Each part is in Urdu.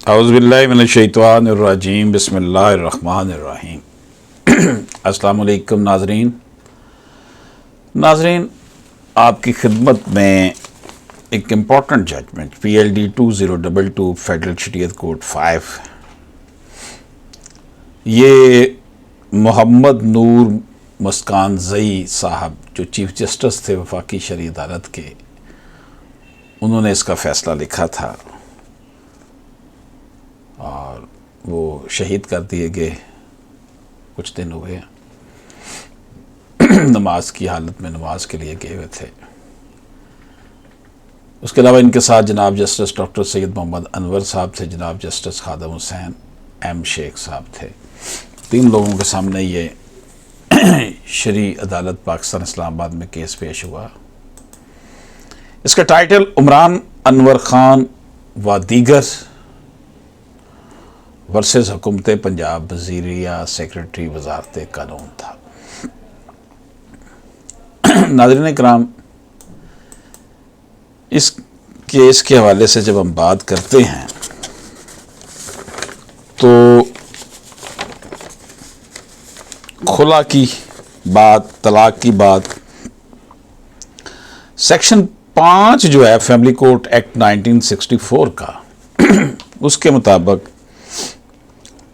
اعوذ باللہ من الشیطان الرجیم بسم اللہ الرحمن الرحیم۔ السلام علیکم ناظرین، آپ کی خدمت میں ایک امپورٹنٹ ججمنٹ PLD 2022 فیڈرل شریعت کوڈ 5، یہ محمد نور مسکان زئی صاحب جو چیف جسٹس تھے وفاقی شرعی عدالت کے، انہوں نے اس کا فیصلہ لکھا تھا اور وہ شہید کر دیے گئے کچھ دن ہوئے، نماز کی حالت میں نماز کے لیے گئے ہوئے تھے۔ اس کے علاوہ ان کے ساتھ جناب جسٹس ڈاکٹر سید محمد انور صاحب تھے، جناب جسٹس خادم حسین M شیخ صاحب تھے۔ 3 لوگوں کے سامنے یہ شرعی عدالت پاکستان اسلام آباد میں کیس پیش ہوا۔ اس کا ٹائٹل عمران انور خان و دیگر ورسز حکومت پنجاب وزیریہ سیکرٹری وزارت قانون تھا۔ ناظرین کرام، اس کیس کے حوالے سے جب ہم بات کرتے ہیں تو خلا کی بات، طلاق کی بات، سیکشن 5 جو ہے فیملی کورٹ ایکٹ 1964 کا، اس کے مطابق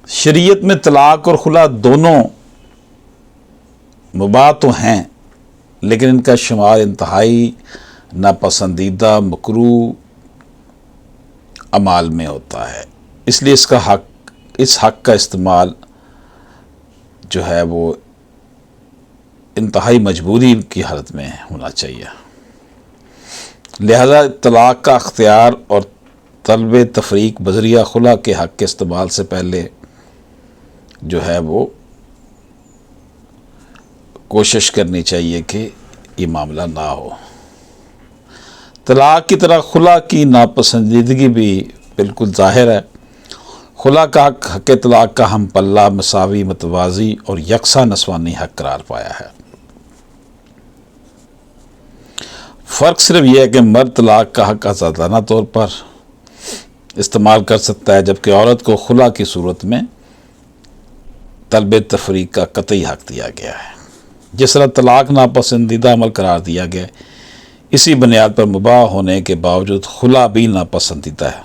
شریعت میں طلاق اور خلا دونوں مباح تو ہیں، لیکن ان کا شمار انتہائی ناپسندیدہ مکروہ اعمال میں ہوتا ہے۔ اس لیے اس حق کا استعمال جو ہے وہ انتہائی مجبوری کی حالت میں ہونا چاہیے۔ لہذا طلاق کا اختیار اور طلب تفریق بذریعہ خلا کے حق کے استعمال سے پہلے جو ہے وہ کوشش کرنی چاہیے کہ یہ معاملہ نہ ہو۔ طلاق کی طرح خلا کی ناپسندیدگی بھی بالکل ظاہر ہے۔ خلا کا حق طلاق کا ہم پلہ، مساوی، متوازی اور یکساں نسوانی حق قرار پایا ہے۔ فرق صرف یہ ہے کہ مرد طلاق کا حق آزادانہ طور پر استعمال کر سکتا ہے، جبکہ عورت کو خلا کی صورت میں طلب تفریق کا قطعی حق دیا گیا ہے۔ جس طرح طلاق ناپسندیدہ عمل قرار دیا گیا ہے، اسی بنیاد پر مباح ہونے کے باوجود خلا بھی ناپسندیدہ ہے،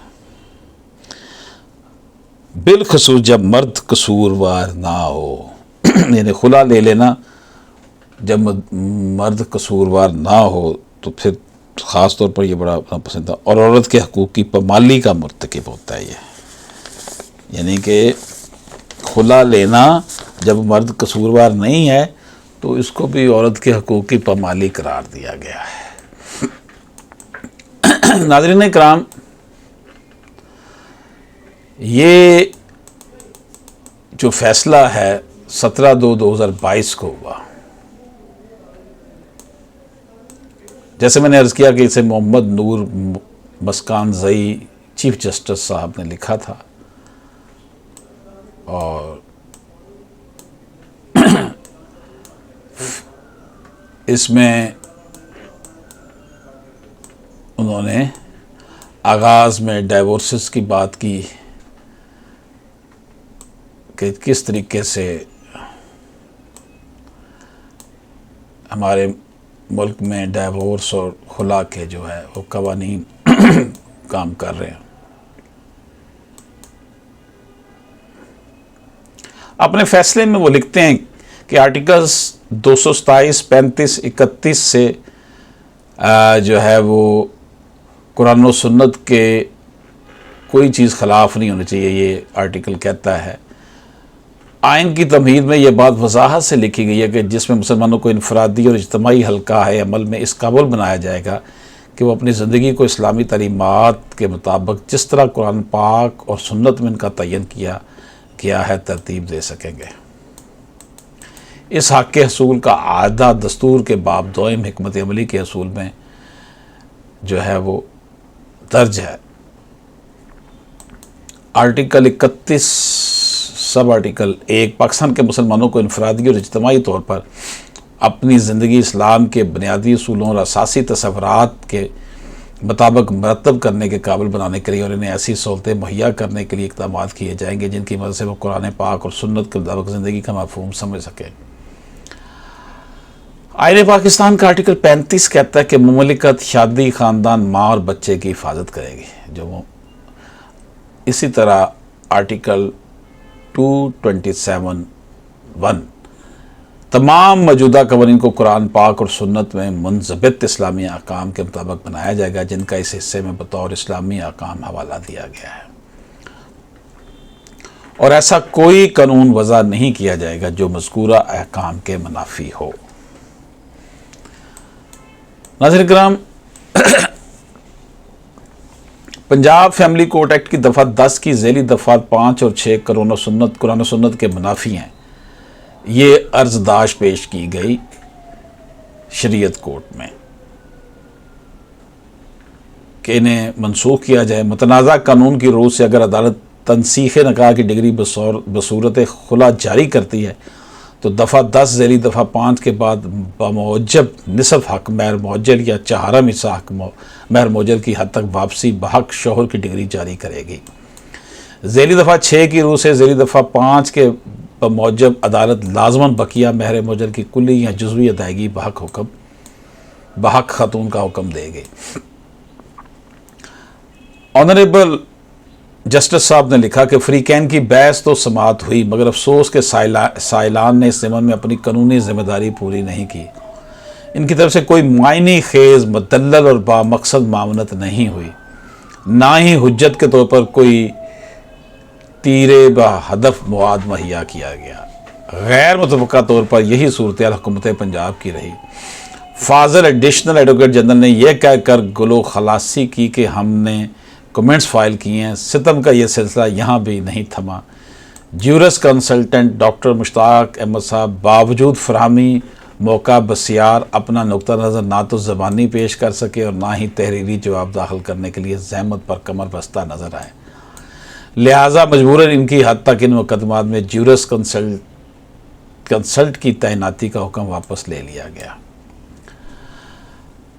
بالخصوص جب مرد قصوروار نہ ہو۔ یعنی خلا لے لینا جب مرد قصوروار نہ ہو تو پھر خاص طور پر یہ بڑا ناپسندیدہ، اور عورت کے حقوق کی پامالی کا مرتکب ہوتا ہے یہ۔ یعنی کہ خلا لینا جب مرد قصوروار نہیں ہے تو اس کو بھی عورت کے حقوق کی پامالی قرار دیا گیا ہے۔ ناظرین کرام، یہ جو فیصلہ ہے 17/2/2022 کو ہوا۔ جیسے میں نے عرض کیا کہ اسے محمد نور مسکان زئی چیف جسٹس صاحب نے لکھا تھا، اور اس میں انہوں نے آغاز میں ڈائیورسز کی بات کی کہ کس طریقے سے ہمارے ملک میں ڈائیورس اور خلا کے جو ہے وہ قوانین کام کر رہے ہیں۔ اپنے فیصلے میں وہ لکھتے ہیں کہ آرٹیکلز 227، 35، 31 سے جو ہے وہ قرآن و سنت کے کوئی چیز خلاف نہیں ہونی چاہیے، یہ آرٹیکل کہتا ہے۔ آئین کی تمہید میں یہ بات وضاحت سے لکھی گئی ہے کہ جس میں مسلمانوں کو انفرادی اور اجتماعی حلقہ عمل میں اس قابل بنایا جائے گا کہ وہ اپنی زندگی کو اسلامی تعلیمات کے مطابق جس طرح قرآن پاک اور سنت میں ان کا تعین کیا ہے ترتیب دے سکیں گے۔ اس حق کے حصول کا اعادہ دستور کے باب 2 حکمت عملی کے حصول میں جو ہے وہ درج ہے۔ آرٹیکل 31 سب آرٹیکل 1 پاکستان کے مسلمانوں کو انفرادی اور اجتماعی طور پر اپنی زندگی اسلام کے بنیادی اصولوں اور اساسی تصورات کے مطابق مرتب کرنے کے قابل بنانے کے لیے اور انہیں ایسی سہولتیں مہیا کرنے کے لیے اقدامات کیے جائیں گے جن کی مدد سے وہ قرآن پاک اور سنت کے مطابق زندگی کا مفہوم سمجھ سکیں۔ آئین پاکستان کا آرٹیکل 35 کہتا ہے کہ مملکت شادی، خاندان، ماں اور بچے کی حفاظت کرے گی۔ اسی طرح آرٹیکل 227(1) تمام موجودہ قوانین کو قرآن پاک اور سنت میں منضبط اسلامی احکام کے مطابق بنایا جائے گا جن کا اس حصے میں بطور اسلامی احکام حوالہ دیا گیا ہے، اور ایسا کوئی قانون وضع نہیں کیا جائے گا جو مذکورہ احکام کے منافی ہو۔ ناظرین کرام، پنجاب فیملی کورٹ ایکٹ کی دفعہ 10 کی ذیلی دفعات 5 اور 6 قرآن و سنت کے منافی ہیں۔ یہ عرضداشت پیش کی گئی شریعت کورٹ میں کہ انہیں منسوخ کیا جائے۔ متنازع قانون کی روح سے اگر عدالت تنسیخ نکاح کی ڈگری بصورت خلا جاری کرتی ہے تو دفعہ 10 ذیلی دفعہ 5 کے بعد بموجب نصف حق مہر موجل یا چہارم حصہ حق مہر موجل کی حد تک واپسی بحق شوہر کی ڈگری جاری کرے گی۔ ذیلی دفعہ 6 کی روح سے ذیلی دفعہ 5 کے بموجب عدالت لازماً بقیہ مہر موجل کی کلی یا جزوی ادائیگی بحق خاتون کا حکم دے گی۔ آنریبل جسٹس صاحب نے لکھا کہ فریقین کی بحث تو سماعت ہوئی مگر افسوس کے سائلان نے اس ضمن میں اپنی قانونی ذمہ داری پوری نہیں کی۔ ان کی طرف سے کوئی معنی خیز، مدلل اور بامقصد معاونت نہیں ہوئی، نہ ہی حجت کے طور پر کوئی تیرے بہدف مواد مہیا کیا گیا۔ غیر متفقہ طور پر یہی صورتحال حکومت پنجاب کی رہی۔ فاضل ایڈیشنل ایڈوکیٹ جنرل نے یہ کہہ کر گلو خلاصی کی کہ ہم نے کمنٹس فائل کیے ہیں، ستم کا یہ سلسلہ یہاں بھی نہیں تھما۔ جیورس کنسلٹنٹ ڈاکٹر مشتاق احمد صاحب باوجود فراہمی موقع بسیار اپنا نقطہ نظر نہ تو زبانی پیش کر سکے اور نہ ہی تحریری جواب داخل کرنے کے لیے زحمت پر کمر بستہ نظر آئے، لہٰذا مجبوراً ان کی حد تک ان مقدمات میں جیورس کنسلٹ کی تعیناتی کا حکم واپس لے لیا گیا۔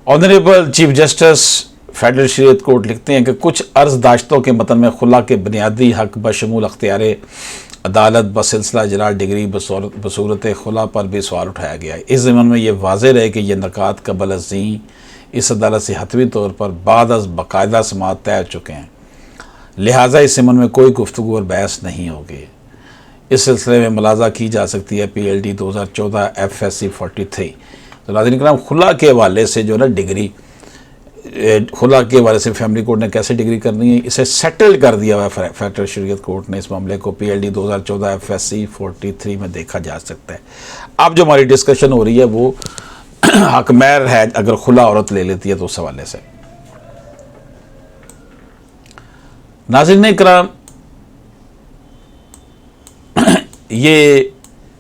آنریبل چیف جسٹس فیڈرل شریعت کورٹ لکھتے ہیں کہ کچھ عرض داشتوں کے متن میں خلا کے بنیادی حق بشمول اختیار عدالت بسلسلہ اجرا ڈگری بصورت خلا پر بھی سوال اٹھایا گیا ہے۔ اس ضمن میں یہ واضح رہے کہ یہ نکات قبل ازیں اس عدالت سے حتمی طور پر بعد از باقاعدہ سماعت طے چکے ہیں، لہٰذا اس ضمن میں کوئی گفتگو اور بحث نہیں ہوگی۔ اس سلسلے میں ملاحظہ کی جا سکتی ہے PLD 2014 FSC 43۔ تو ناظرین کرام، خلا کے حوالے سے جو نا ڈگری، خلا کے حوالے سے فیملی کورٹ نے کیسے ڈگری کرنی ہے، اسے سیٹل کر دیا ہوا ہے فیڈرل شریعت کورٹ نے۔ اس معاملے کو PLD 2014 FSC 43 میں دیکھا جا سکتا ہے۔ اب جو ہماری ڈسکشن ہو رہی ہے وہ حق مہر ہے اگر خلا عورت لے لیتی ہے تو اس حوالے سے۔ ناظرین کرام، یہ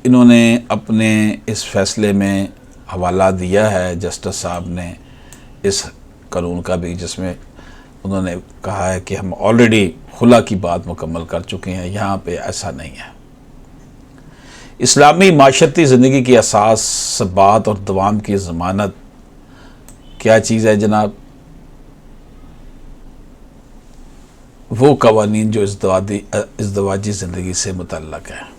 انہوں نے اپنے اس فیصلے میں حوالہ دیا ہے جسٹس صاحب نے اس قانون کا بھی، جس میں انہوں نے کہا ہے کہ ہم آلریڈی خلا کی بات مکمل کر چکے ہیں، یہاں پہ ایسا نہیں ہے۔ اسلامی معاشرتی زندگی کی اساس، ثبات اور دوام کی ضمانت کیا چیز ہے جناب؟ وہ قوانین جو ازدواجی زندگی سے متعلق ہے۔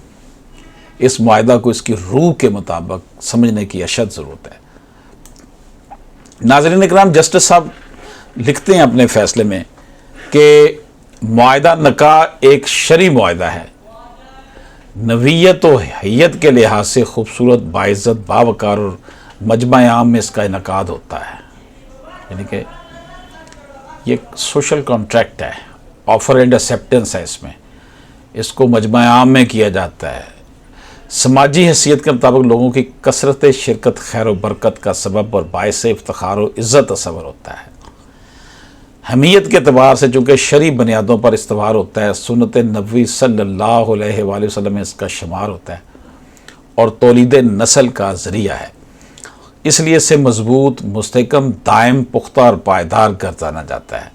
اس معاہدہ کو اس کی روح کے مطابق سمجھنے کی اشد ضرورت ہے۔ ناظرین اکرام، جسٹس صاحب لکھتے ہیں اپنے فیصلے میں کہ معاہدہ نکاح ایک شرعی معاہدہ ہے، نوعیت و حیت کے لحاظ سے خوبصورت، باعزت، باوقار اور مجمع عام میں اس کا انعقاد ہوتا ہے۔ یعنی کہ یہ ایک سوشل کانٹریکٹ ہے، آفر اینڈ ایکسیپٹنس ہے، اس میں اس کو مجمع عام میں کیا جاتا ہے۔ سماجی حیثیت کے مطابق لوگوں کی کثرت شرکت خیر و برکت کا سبب اور باعث افتخار و عزت تصور ہوتا ہے۔ حمیت کے اعتبار سے چونکہ شرعی بنیادوں پر استوار ہوتا ہے، سنت نبوی صلی اللہ علیہ وآلہ وسلم میں اس کا شمار ہوتا ہے اور تولید نسل کا ذریعہ ہے، اس لیے اسے مضبوط، مستحکم، دائم، پختہ اور پائیدار گردانا جاتا ہے۔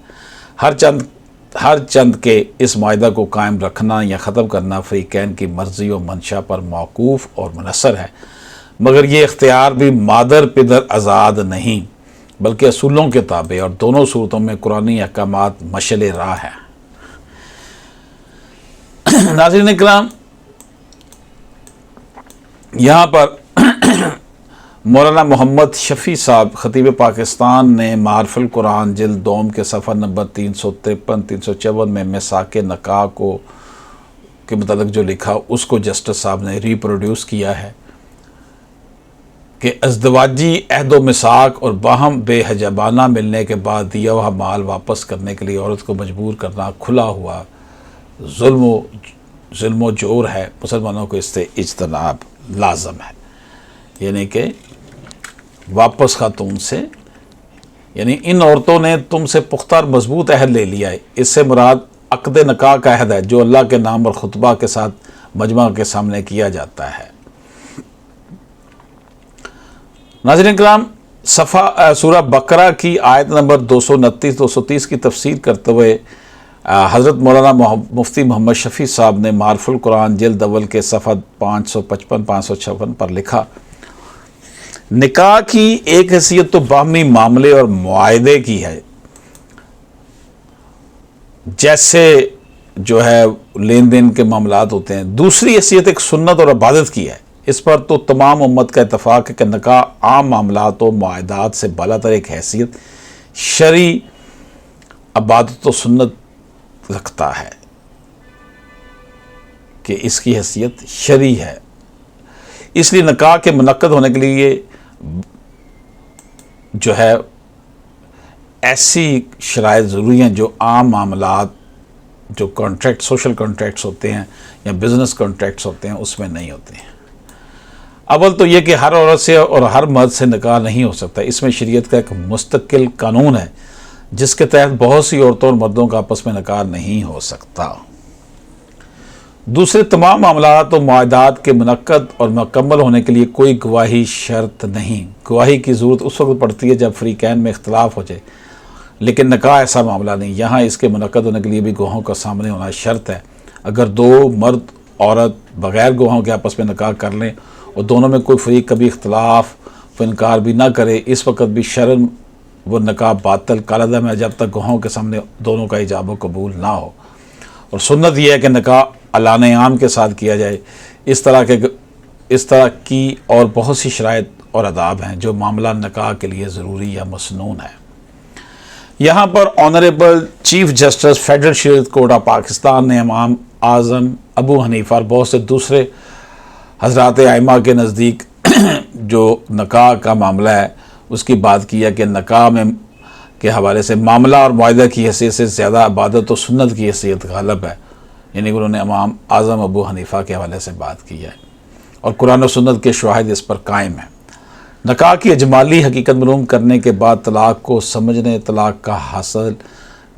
ہر چند کے اس معاہدہ کو قائم رکھنا یا ختم کرنا فریقین کی مرضی و منشا پر موقوف اور منحصر ہے، مگر یہ اختیار بھی مادر پدر آزاد نہیں بلکہ اصولوں کے تابع، اور دونوں صورتوں میں قرآنی احکامات مشعل راہ ہیں۔ ناظرین اکرام، یہاں پر مولانا محمد شفیع صاحب خطیب پاکستان نے معارف القرآن جلد دوم کے صفحہ نمبر 353-354 میں میثاق نکاح کے متعلق جو لکھا اس کو جسٹس صاحب نے ریپروڈیوس کیا ہے کہ ازدواجی عہد و میثاق اور باہم بے حجابانہ ملنے کے بعد دیا ہوا مال واپس کرنے کے لیے عورت کو مجبور کرنا کھلا ہوا ظلم و جور ہے، مسلمانوں کو اس سے اجتناب لازم ہے۔ یعنی کہ واپس خاتون سے، یعنی ان عورتوں نے تم سے پختہ اور مضبوط عہد لے لیا ہے، اس سے مراد عقد نکاح کا عہد ہے جو اللہ کے نام اور خطبہ کے ساتھ مجمع کے سامنے کیا جاتا ہے۔ ناظرین کرام، سورہ بقرہ کی آیت نمبر 229-230 کی تفسیر کرتے ہوئے حضرت مولانا مفتی محمد شفیع صاحب نے معارف القرآن جلد اول کے صفحہ 555-556 پر لکھا، نکاح کی ایک حیثیت تو باہمی معاملے اور معاہدے کی ہے، جیسے جو ہے لین دین کے معاملات ہوتے ہیں، دوسری حیثیت ایک سنت اور عبادت کی ہے۔ اس پر تو تمام امت کا اتفاق ہے کہ نکاح عام معاملات و معاہدات سے بالاتر ایک حیثیت شرعی عبادت و سنت رکھتا ہے، کہ اس کی حیثیت شرعی ہے۔ اس لیے نکاح کے منعقد ہونے کے لیے جو ہے ایسی شرائط ضروری ہیں جو عام معاملات، جو کانٹریکٹ، سوشل کانٹریکٹس ہوتے ہیں یا بزنس کانٹریکٹس ہوتے ہیں، اس میں نہیں ہوتے ہیں۔ اول تو یہ کہ ہر عورت سے اور ہر مرد سے نکاح نہیں ہو سکتا، اس میں شریعت کا ایک مستقل قانون ہے جس کے تحت بہت سی عورتوں اور مردوں کا آپس میں نکاح نہیں ہو سکتا۔ دوسرے، تمام معاملات و معاہدات کے منعقد اور مکمل ہونے کے لیے کوئی گواہی شرط نہیں۔ گواہی کی ضرورت اس وقت پڑتی ہے جب فریقین میں اختلاف ہو جائے، لیکن نکاح ایسا معاملہ نہیں، یہاں اس کے منعقد ہونے کے لیے بھی گواہوں کا سامنے ہونا شرط ہے۔ اگر دو مرد عورت بغیر گواہوں کے آپس میں نکاح کر لیں اور دونوں میں کوئی فریق کبھی اختلاف و انکار بھی نہ کرے، اس وقت بھی شرعاً وہ نکاح باطل کالعدم ہے جب تک گواہوں کے سامنے دونوں کا ایجاب و قبول نہ ہو۔ اور سنت یہ ہے کہ نکاح اعلان عام کے ساتھ کیا جائے۔ اس طرح کی اور بہت سی شرائط اور آداب ہیں جو معاملہ نکاح کے لیے ضروری یا مسنون ہے۔ یہاں پر آنریبل چیف جسٹس فیڈرل شریعت کورٹ آف پاکستان نے امام اعظم ابو حنیفہ اور بہت سے دوسرے حضرات ائمہ کے نزدیک جو نکاح کا معاملہ ہے اس کی بات کی ہے کہ نکاح میں کے حوالے سے معاملہ اور معاہدہ کی حیثیت سے زیادہ عبادت و سنت کی حیثیت غالب ہے، یعنی انہوں نے امام اعظم ابو حنیفہ کے حوالے سے بات کی ہے اور قرآن و سنت کے شواہد اس پر قائم ہیں۔ نکاح کی اجمالی حقیقت معلوم کرنے کے بعد طلاق کو سمجھنے، طلاق کا حاصل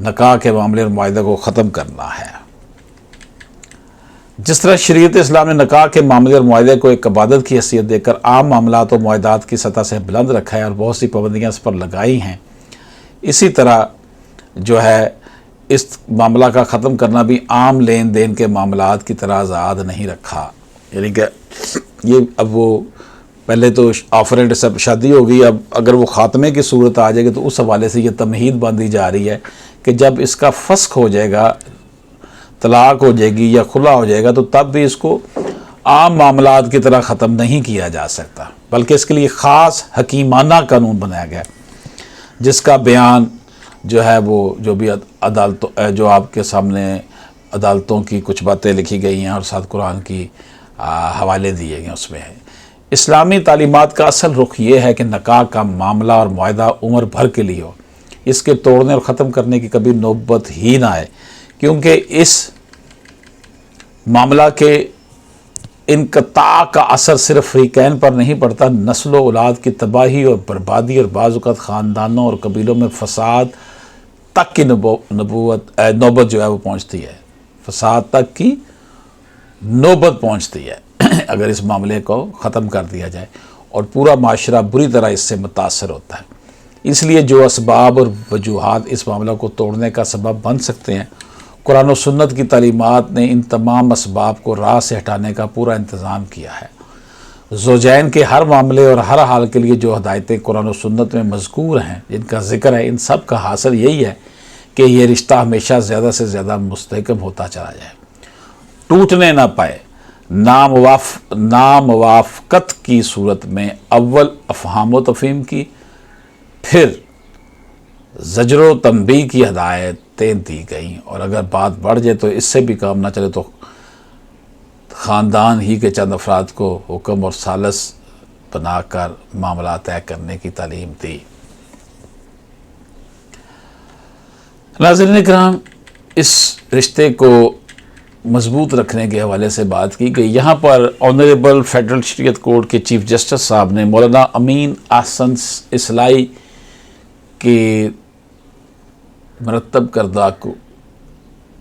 نکاح کے معاملے اور معاہدہ کو ختم کرنا ہے۔ جس طرح شریعت اسلام نے نکاح کے معاملے اور معاہدے کو ایک عبادت کی حیثیت دے کر عام معاملات و معاہدات کی سطح سے بلند رکھا ہے اور بہت سی پابندیاں اس پر لگائی ہیں، اسی طرح جو ہے اس معاملہ کا ختم کرنا بھی عام لین دین کے معاملات کی طرح آزاد نہیں رکھا۔ یعنی کہ یہ اب وہ پہلے تو آفر اینڈ سب شادی ہوگی، اب اگر وہ خاتمے کی صورت آ جائے گی تو اس حوالے سے یہ تمہید باندھی جا رہی ہے کہ جب اس کا فسخ ہو جائے گا، طلاق ہو جائے گی یا خلا ہو جائے گا، تو تب بھی اس کو عام معاملات کی طرح ختم نہیں کیا جا سکتا، بلکہ اس کے لیے خاص حکیمانہ قانون بنایا گیا جس کا بیان جو ہے وہ جو بھی عدالتوں جو آپ کے سامنے عدالتوں کی کچھ باتیں لکھی گئی ہیں اور ساتھ قرآن کی حوالے دیے گئے اس میں ہے۔ اسلامی تعلیمات کا اصل رخ یہ ہے کہ نکاح کا معاملہ اور معاہدہ عمر بھر کے لیے ہو، اس کے توڑنے اور ختم کرنے کی کبھی نوبت ہی نہ آئے، کیونکہ اس معاملہ کے انقطاع کا اثر صرف فریقین پر نہیں پڑتا، نسل و اولاد کی تباہی اور بربادی اور بعض اوقات خاندانوں اور قبیلوں میں فساد تک کی نوبت جو ہے وہ پہنچتی ہے، فساد تک کی نوبت پہنچتی ہے اگر اس معاملے کو ختم کر دیا جائے، اور پورا معاشرہ بری طرح اس سے متاثر ہوتا ہے۔ اس لیے جو اسباب اور وجوہات اس معاملہ کو توڑنے کا سبب بن سکتے ہیں، قرآن و سنت کی تعلیمات نے ان تمام اسباب کو راہ سے ہٹانے کا پورا انتظام کیا ہے۔ زوجین کے ہر معاملے اور ہر حال کے لیے جو ہدایتیں قرآن و سنت میں مذکور ہیں، جن کا ذکر ہے، ان سب کا حاصل یہی ہے کہ یہ رشتہ ہمیشہ زیادہ سے زیادہ مستحکم ہوتا چلا جائے، ٹوٹنے نہ پائے۔ ناموافقت کی صورت میں اول افہام و تفہیم کی، پھر زجر و تنبیہ کی ہدایتیں دی گئیں، اور اگر بات بڑھ جائے تو اس سے بھی کام نہ چلے تو خاندان ہی کے چند افراد کو حکم اور ثالث بنا کر معاملات طے کرنے کی تعلیم دی۔ ناظرین کرام، اس رشتے کو مضبوط رکھنے کے حوالے سے بات کی گئی۔ یہاں پر آنریبل فیڈرل شریعت کورٹ کے چیف جسٹس صاحب نے مولانا امین احسن اصلاحی کی مرتب کردہ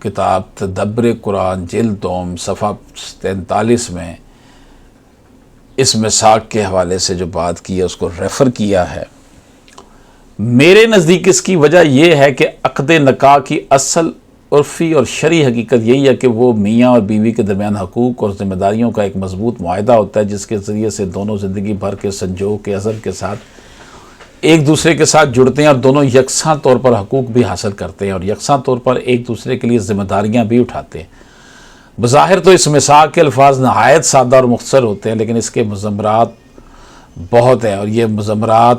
کتاب تدبر قرآن جلد دوم صفحہ 43 میں اس میثاق کے حوالے سے جو بات کی ہے اس کو ریفر کیا ہے۔ میرے نزدیک اس کی وجہ یہ ہے کہ عقد نکاح کی اصل عرفی اور شرعی حقیقت یہی ہے کہ وہ میاں اور بیوی کے درمیان حقوق اور ذمہ داریوں کا ایک مضبوط معاہدہ ہوتا ہے، جس کے ذریعے سے دونوں زندگی بھر کے سنجوگ کے اثر کے ساتھ ایک دوسرے کے ساتھ جڑتے ہیں اور دونوں یکساں طور پر حقوق بھی حاصل کرتے ہیں اور یکساں طور پر ایک دوسرے کے لیے ذمہ داریاں بھی اٹھاتے ہیں۔ بظاہر تو اس میثاق کے الفاظ نہایت سادہ اور مختصر ہوتے ہیں، لیکن اس کے مضمرات بہت ہیں، اور یہ مضمرات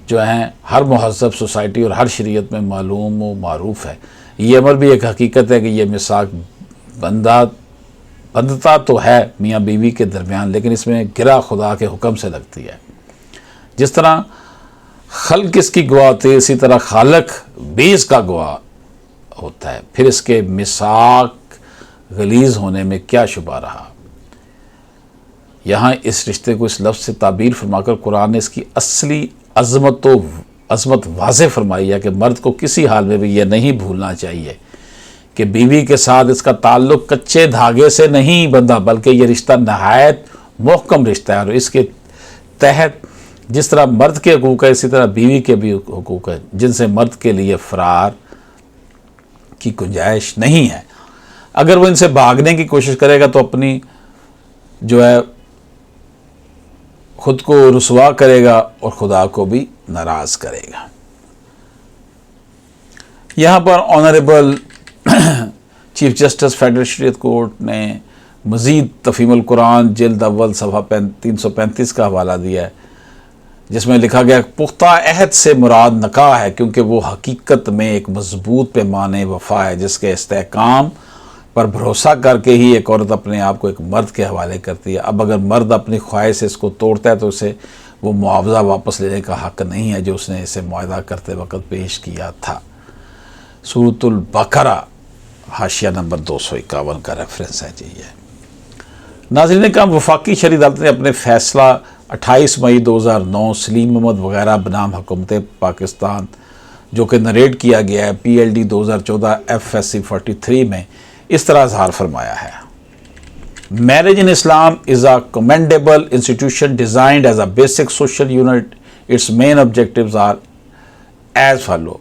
جو ہیں ہر مہذب سوسائٹی اور ہر شریعت میں معلوم و معروف ہے۔ یہ امر بھی ایک حقیقت ہے کہ یہ میثاق بندتا تو ہے میاں بیوی کے درمیان، لیکن اس میں گرہ خدا کے حکم سے لگتی ہے۔ جس طرح خلق اس کی گواہ ہوتی ہے، اسی طرح خالق بھی اس کا گواہ ہوتا ہے۔ پھر اس کے میثاق غلیظ ہونے میں کیا شبہ رہا۔ یہاں اس رشتے کو اس لفظ سے تعبیر فرما کر قرآن نے اس کی اصلی عظمت واضح فرمائی ہے کہ مرد کو کسی حال میں بھی یہ نہیں بھولنا چاہیے کہ بیوی کے ساتھ اس کا تعلق کچے دھاگے سے نہیں بندھا، بلکہ یہ رشتہ نہایت محکم رشتہ ہے، اور اس کے تحت جس طرح مرد کے حقوق ہے اسی طرح بیوی کے بھی حقوق ہے، جن سے مرد کے لیے فرار کی گنجائش نہیں ہے۔ اگر وہ ان سے بھاگنے کی کوشش کرے گا تو اپنی جو ہے خود کو رسوا کرے گا اور خدا کو بھی ناراض کرے گا۔ یہاں پر آنریبل چیف جسٹس فیڈرل شریعت کورٹ نے مزید تفہیم القرآن جلد اول صفحہ 335 کا حوالہ دیا ہے، جس میں لکھا گیا پختہ عہد سے مراد نکاح ہے، کیونکہ وہ حقیقت میں ایک مضبوط پیمانے وفا ہے جس کے استحکام پر بھروسہ کر کے ہی ایک عورت اپنے آپ کو ایک مرد کے حوالے کرتی ہے۔ اب اگر مرد اپنی خواہش سے اس کو توڑتا ہے تو اسے وہ معاوضہ واپس لینے کا حق نہیں ہے جو اس نے اسے معاہدہ کرتے وقت پیش کیا تھا۔ سورۃ البقرہ حاشیہ نمبر 251 کا ریفرنس ہے جی یہ۔ ناظرین کرام، وفاقی شرعی عدالت نے اپنے فیصلہ 28 مئی 2009 سلیم محمد وغیرہ بنام حکومت پاکستان جو کہ نریٹ کیا گیا ہے PLD 2014 FSC 43 میں اس طرح اظہار فرمایا ہے: Marriage in Islam is a commendable institution designed as a basic social unit. Its main objectives are as follow: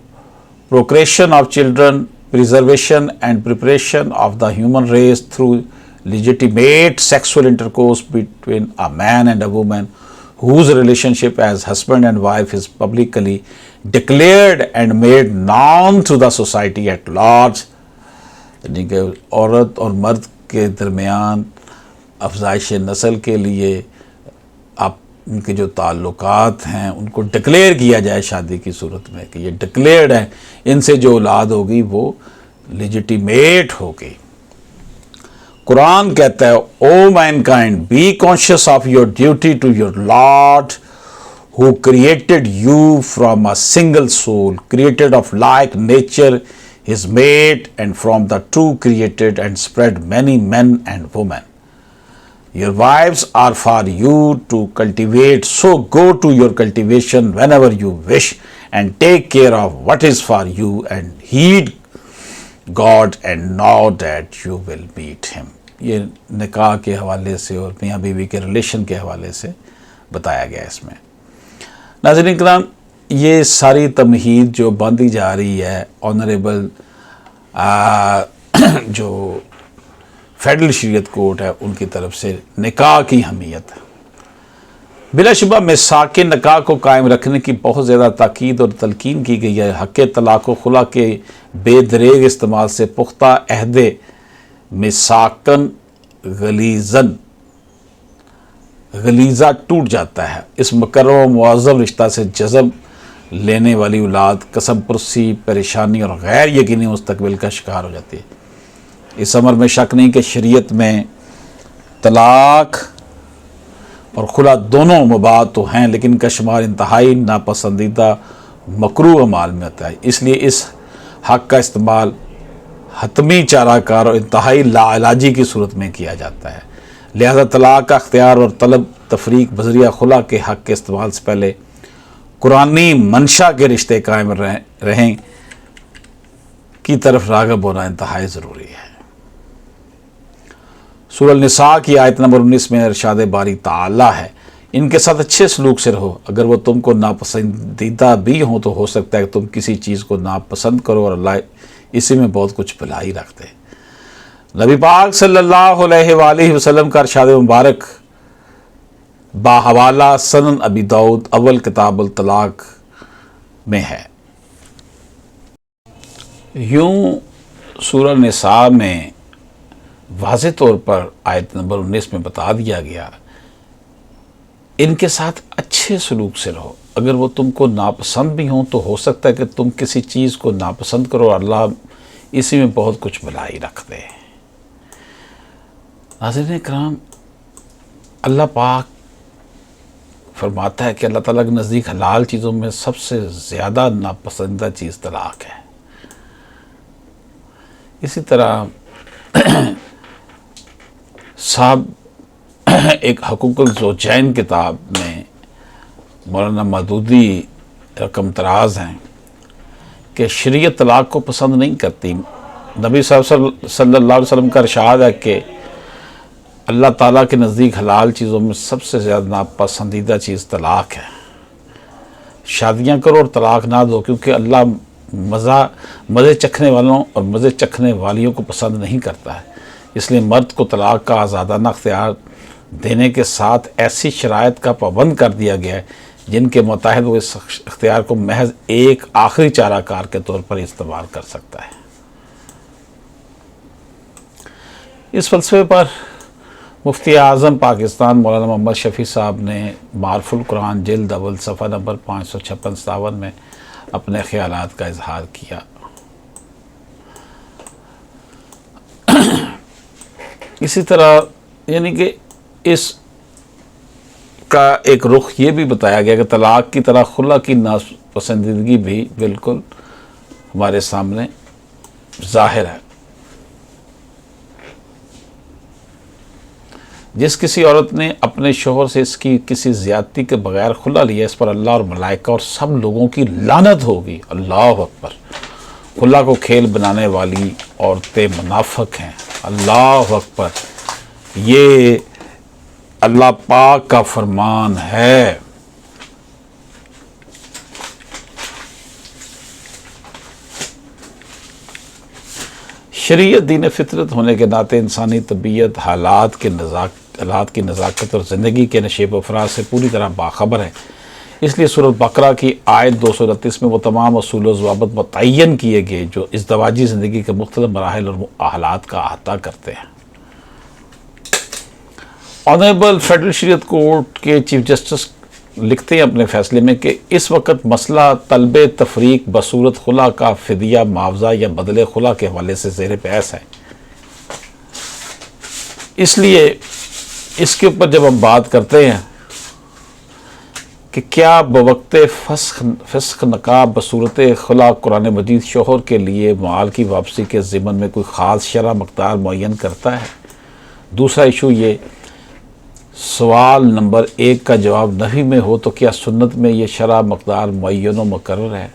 procreation of children, preservation and preparation of the human race through legitimate sexual intercourse between a man and a woman whose relationship as husband and wife is publicly declared and made known to the society at large. یعنی کہ عورت اور مرد کے درمیان افزائش نسل کے لیے ان کے جو تعلقات ہیں ان کو ڈکلیئر کیا جائے شادی کی صورت میں کہ یہ ڈکلیئرڈ ہیں، ان سے جو اولاد ہوگی وہ لیجیٹیمیٹ ہوگی۔ قرآن کہتا ہے O mankind be conscious of your duty to your lord who created you from a single soul, created of like nature, his mate, and from the two created and spread many men and women. Your wives are for you to cultivate, so go to your cultivation whenever you wish and take care of what is for you and heed God and know that you will meet him. یہ نکاح کے حوالے سے اور میاں بیوی کے ریلیشن کے حوالے سے بتایا گیا اس میں۔ ناظرین کرام، یہ ساری تمہید جو باندھی جا رہی ہے آنریبل جو فیڈرل شریعت کورٹ ہے ان کی طرف سے نکاح کی اہمیت، بلا شبہ میثاق نکاح کو قائم رکھنے کی بہت زیادہ تاکید اور تلقین کی گئی ہے۔ حق طلاق و خلا کے بے دریغ استعمال سے پختہ عہد میثاقاً غلیظہ ٹوٹ جاتا ہے۔ اس مکرم و معظم رشتہ سے جزم لینے والی اولاد قسم پرسی، پریشانی اور غیر یقینی مستقبل کا شکار ہو جاتی ہے۔ اس امر میں شک نہیں کہ شریعت میں طلاق اور خلا دونوں مباح تو ہیں، لیکن ان کا شمار انتہائی ناپسندیدہ مکروہ اعمال میں آتا ہے۔ اس لیے اس حق کا استعمال حتمی چارہ کار اور انتہائی لا علاجی کی صورت میں کیا جاتا ہے۔ لہذا طلاق کا اختیار اور طلب تفریق بذریعہ خلا کے حق کے استعمال سے پہلے قرآنی منشا کے رشتے قائم رہیں کی طرف راغب ہونا انتہائی ضروری ہے۔ سورہ النساء کی آیت نمبر 19 میں ارشاد باری تعالی ہے، ان کے ساتھ اچھے سلوک سے رہو، اگر وہ تم کو ناپسندیدہ بھی ہوں تو ہو سکتا ہے کہ تم کسی چیز کو ناپسند کرو اور اللہ اسی میں بہت کچھ بھلائی رکھتے ہیں۔ نبی پاک صلی اللہ علیہ وآلہ وسلم کا ارشاد مبارک باحوالہ سنن ابی داؤد اول کتاب الطلاق میں ہے۔ یوں سورہ نساء میں واضح طور پر آیت نمبر 19 میں بتا دیا گیا، ان کے ساتھ اچھے سلوک سے رہو، اگر وہ تم کو ناپسند بھی ہوں تو ہو سکتا ہے کہ تم کسی چیز کو ناپسند کرو، اللہ اسی میں بہت کچھ بھلائی رکھ دے۔ ناظرین کرام، اللہ پاک فرماتا ہے کہ اللہ تعالیٰ کے نزدیک حلال چیزوں میں سب سے زیادہ ناپسندیدہ چیز طلاق ہے۔ اسی طرح صاحب ایک حقوق الزوجین کتاب میں مولانا مودودی رقم تراز ہیں کہ شریعت طلاق کو پسند نہیں کرتی۔ نبی صلی اللہ علیہ وسلم کا ارشاد ہے کہ اللہ تعالیٰ کے نزدیک حلال چیزوں میں سب سے زیادہ ناپسندیدہ چیز طلاق ہے۔ شادیاں کرو اور طلاق نہ دو، کیونکہ اللہ مزے چکھنے والوں اور مزے چکھنے والیوں کو پسند نہیں کرتا ہے۔ اس لیے مرد کو طلاق کا آزادانہ اختیار دینے کے ساتھ ایسی شرائط کا پابند کر دیا گیا ہے جن کے متحد وہ اس اختیار کو محض ایک آخری چارہ کار کے طور پر استعمال کر سکتا ہے۔ اس فلسفے پر مفتی اعظم پاکستان مولانا محمد شفیع صاحب نے معارف القرآن جلد اول صفحہ نمبر 556-57 میں اپنے خیالات کا اظہار کیا۔ اسی طرح یعنی کہ اس کا ایک رخ یہ بھی بتایا گیا کہ طلاق کی طرح خلا کی ناپسندیدگی بھی بالکل ہمارے سامنے ظاہر ہے۔ جس کسی عورت نے اپنے شوہر سے اس کی کسی زیادتی کے بغیر خلا لیا، اس پر اللہ اور ملائکہ اور سب لوگوں کی لعنت ہوگی۔ اللہ اکبر۔ خلا کو کھیل بنانے والی عورتیں منافق ہیں۔ اللہ اکبر۔ یہ اللہ پاک کا فرمان ہے۔ شریعت دین فطرت ہونے کے ناطے انسانی طبیعت حالات کی نزاکت اور زندگی کے نشیب و فراز سے پوری طرح باخبر ہے۔ اس لیے سورۃ بقرہ کی آیت 229 میں وہ تمام اصول و ضوابط متعین کیے گئے جو ازدواجی زندگی کے مختلف مراحل اور حالات کا احاطہ کرتے ہیں۔ آنریبل فیڈرل شریعت کورٹ کے چیف جسٹس لکھتے ہیں اپنے فیصلے میں کہ اس وقت مسئلہ طلب تفریق بصورت خلا کا فدیہ، معاوضہ یا بدلے خلا کے حوالے سے زیر بحث ہے۔ اس لیے اس کے اوپر جب ہم بات کرتے ہیں کہ کیا بوقت فسخ نکاح بصورت خلا قرآن مجید شوہر کے لیے مال کی واپسی کے ضمن میں کوئی خاص شرح مقدار معین کرتا ہے؟ دوسرا ایشو یہ سوال نمبر 1 کا جواب نفی میں ہو تو کیا سنت میں یہ شرح مقدار معین و مقرر ہے؟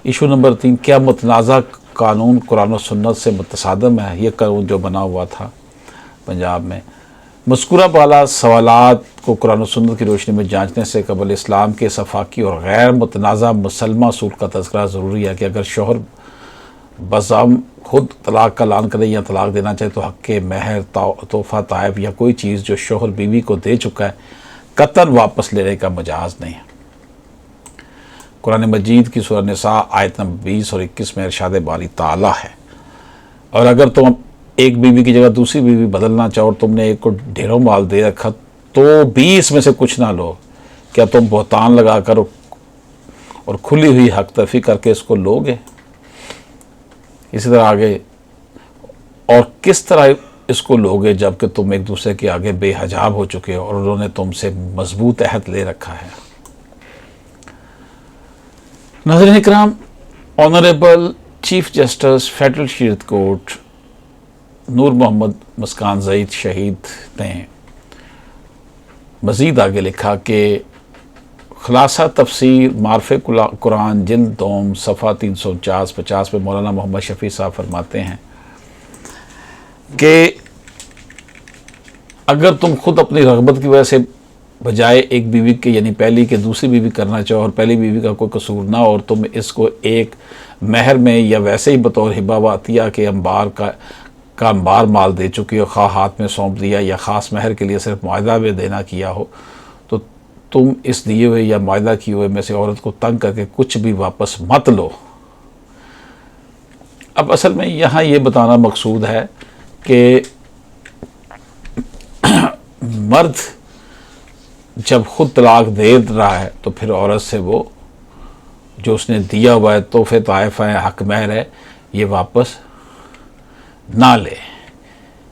ایشو نمبر 3 کیا متنازع قانون قرآن و سنت سے متصادم ہے؟ یہ قانون جو بنا ہوا تھا پنجاب میں۔ مذکورہ بالا سوالات کو قرآن و سنت کی روشنی میں جانچنے سے قبل اسلام کے صفاقی اور غیر متنازع مسلمہ اصول کا تذکرہ ضروری ہے کہ اگر شوہر بزعم خود طلاق کا اعلان کرے یا طلاق دینا چاہے تو حق مہر، تحفہ، تائب یا کوئی چیز جو شوہر بیوی کو دے چکا ہے قطعاً واپس لینے کا مجاز نہیں ہے۔ قرآن مجید کی سورہ نساء آیت نمبر 20 اور 21 میں ارشاد باری تعالیٰ ہے، اور اگر تم ایک بیوی کی جگہ دوسری بیوی بدلنا چاہو اور تم نے ایک کو ڈھیروں مال دے رکھا تو بھی اس میں سے کچھ نہ لو، کیا تم بہتان لگا کر اور کھلی ہوئی حق تلفی کر کے اس کو لو گے؟ اسی طرح آگے، اور کس طرح اس کو لو گے جب کہ تم ایک دوسرے کے آگے بے حجاب ہو چکے ہو اور انہوں نے تم سے مضبوط عہد لے رکھا ہے۔ ناظرین اکرام، آنریبل چیف جسٹس فیڈرل شریعت کورٹ نور محمد مسکان زید شہید نے مزید آگے لکھا کہ خلاصہ تفسیر معرف قرآن جلد دوم صفحہ 349-50 میں مولانا محمد شفیع صاحب فرماتے ہیں کہ اگر تم خود اپنی رغبت کی وجہ سے بجائے ایک بیوی کے یعنی پہلی کے دوسری بیوی کرنا چاہو اور پہلی بیوی کا کوئی قصور نہ ہو اور تم اس کو ایک مہر میں یا ویسے ہی بطور ہبہ و عطیہ کے انبار مال دے چکی ہو، خواہ ہاتھ میں سونپ دیا یا خاص مہر کے لیے صرف معاہدہ میں دینا کیا ہو، تو تم اس دیے ہوئے یا معاہدہ کیے ہوئے میں سے عورت کو تنگ کر کے کچھ بھی واپس مت لو۔ اب اصل میں یہاں یہ بتانا مقصود ہے کہ مرد جب خود طلاق دے رہا ہے تو پھر عورت سے وہ جو اس نے دیا ہوا ہے تحفے طائف ہے، حق مہر ہے، یہ واپس نہ لے۔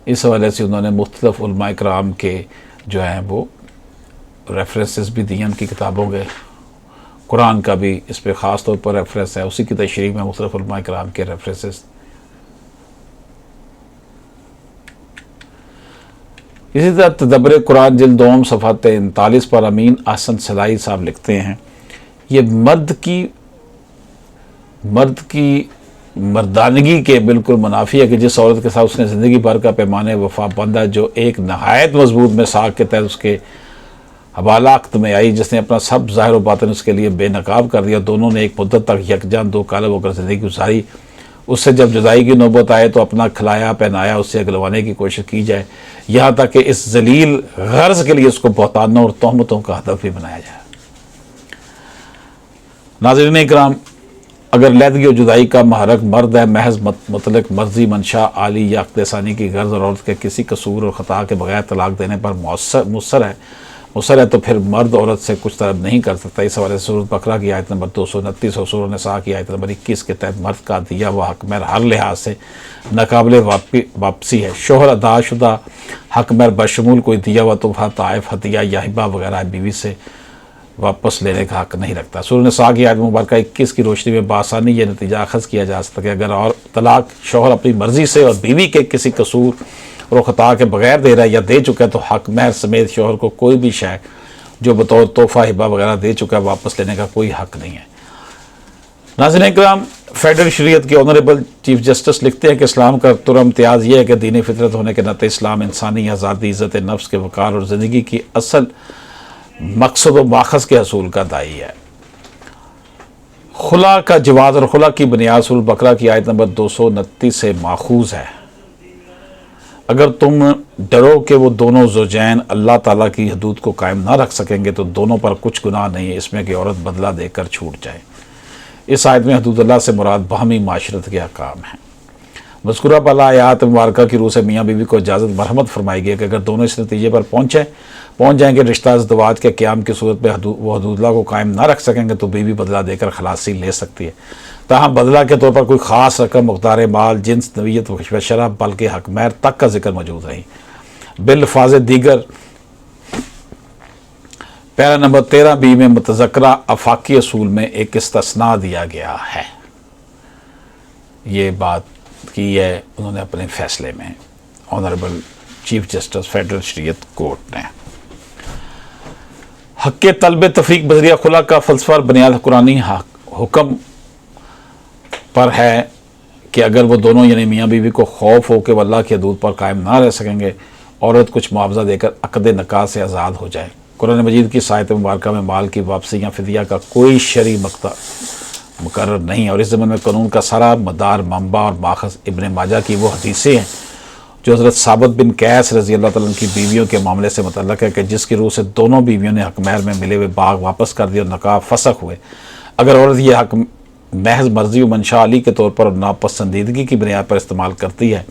اس حوالے سے انہوں نے مختلف علماء کرام کے جو ہیں وہ ریفرنسز بھی دی ان کی کتابوں کے، قرآن کا بھی اس پہ خاص طور پر ریفرنس ہے، اسی کی تشریح میں مختلف علماء کرام کے ریفرنسز۔ اسی طرح تدبر قرآن جلد دوم صفحہ 43 پر امین احسن صلاحی صاحب لکھتے ہیں، یہ مرد کی مردانگی کے بالکل منافی ہے کہ جس عورت کے ساتھ اس نے زندگی بھر کا پیمانے وفا بندھا، جو ایک نہایت مضبوط میثاق کے تحت اس کے حوالہ عقد میں آئی، جس نے اپنا سب ظاہر و باطن اس کے لیے بے نقاب کر دیا، دونوں نے ایک مدت تک یکجان دو کالم ہو کر زندگی گزاری، اس سے جب جدائی کی نوبت آئے تو اپنا کھلایا پہنایا اس سے اگلوانے کی کوشش کی جائے، یہاں تک کہ اس ذلیل غرض کے لیے اس کو بہتانوں اور تہمتوں کا ہدف بھی بنایا جائے۔ ناظرین اکرام، اگر علیحدگی و جدائی کا محرک مرد ہے، محض مطلق مرضی منشا عالی یا عقد ثانی کی غرض اور عورت کے کسی قصور اور خطا کے بغیر طلاق دینے پر مصر ہے تو پھر مرد عورت سے کچھ طلب نہیں کر سکتا۔ اس حوالے سے سورۃ بقرہ کی آیت نمبر 229 اور سورۃ نساء کی آیت نمبر 21 کے تحت مرد کا دیا ہوا حق مہر ہر لحاظ سے ناقابل واپسی ہے۔ شوہر ادا شدہ حق مہر بشمول کوئی دیا ہوا تحفہ طائف ہدیہ یا ہبہ وغیرہ بیوی سے واپس لینے کا حق نہیں رکھتا۔ سورۃ نساء کی آیت مبارکہ 21 کی روشنی میں بآسانی یہ نتیجہ اخذ کیا جا سکتا ہے کہ اگر اور طلاق شوہر اپنی مرضی سے اور بیوی کے کسی قصور اور خطا کے بغیر دے رہا ہے یا دے چکا ہے تو حق مہر سمیت شوہر کو کوئی بھی شے جو بطور تحفہ ہبہ وغیرہ دے چکا ہے واپس لینے کا کوئی حق نہیں ہے۔ ناظرین اکرام، فیڈرل شریعت کے آنریبل چیف جسٹس لکھتے ہیں کہ اسلام کا ترا امتیاز یہ ہے کہ دین فطرت ہونے کے ناطے اسلام انسانی آزادی، عزت نفس کے وقار اور زندگی کی اصل مقصد و ماخذ کے حصول کا داعی ہے۔ خلا کا جواز اور خلا کی بنیاد سورۃ بقرہ کی آیت نمبر 229 سے ماخوذ ہے۔ اگر تم ڈرو کہ وہ دونوں زوجین اللہ تعالیٰ کی حدود کو قائم نہ رکھ سکیں گے تو دونوں پر کچھ گناہ نہیں ہے اس میں کہ عورت بدلہ دے کر چھوٹ جائے۔ اس آیت میں حدود اللہ سے مراد باہمی معاشرت کے احکام ہیں۔ مذکورہ بالا آیات مبارکہ کی روح سے میاں بیوی کو اجازت مرحمت فرمائی گئی کہ اگر دونوں اس نتیجے پر پہنچ جائیں کہ رشتہ ازدواج کے قیام کی صورت میں وہ حدود اللہ کو قائم نہ رکھ سکیں گے تو بیوی بدلہ دے کر خلاصی لے سکتی ہے، تاہم بدلہ کے طور پر کوئی خاص رقم، مقدار مال، جنس، نوعیت و شرح بلکہ حق مہر تک کا ذکر موجود نہیں۔ بالفاظ دیگر پیرا نمبر 13B میں متذکرہ آفاقی اصول میں ایک استثناء دیا گیا ہے۔ یہ بات کی ہے انہوں نے اپنے فیصلے میں، آنریبل چیف جسٹس فیڈرل شریعت کورٹ نے۔ حق طلب تفریق بذریعہ خلا کا فلسفہ بنیاد قرآنی حکم پر ہے کہ اگر وہ دونوں یعنی میاں بیوی کو خوف ہو کہ وہ اللہ کی حدود پر قائم نہ رہ سکیں گے، عورت کچھ معاوضہ دے کر عقد نکاح سے آزاد ہو جائے۔ قرآن مجید کی آیت مبارکہ میں مال کی واپسی یا فدیہ کا کوئی شرعی مقرر نہیں ہے، اور اس ضمن میں قانون کا سارا مدار، منبع اور ماخذ ابن ماجہ کی وہ حدیثیں ہیں جو حضرت ثابت بن قیس رضی اللہ تعالیٰ عنہ کی بیویوں کے معاملے سے متعلق ہے کہ جس کی روح سے دونوں بیویوں نے حق مہر میں ملے ہوئے باغ واپس کر دیے اور نکاح فسخ ہوئے۔ اگر عورت یہ حق محض مرضی و منشاء علی کے طور پر اور ناپسندیدگی کی بنیاد پر استعمال کرتی ہے،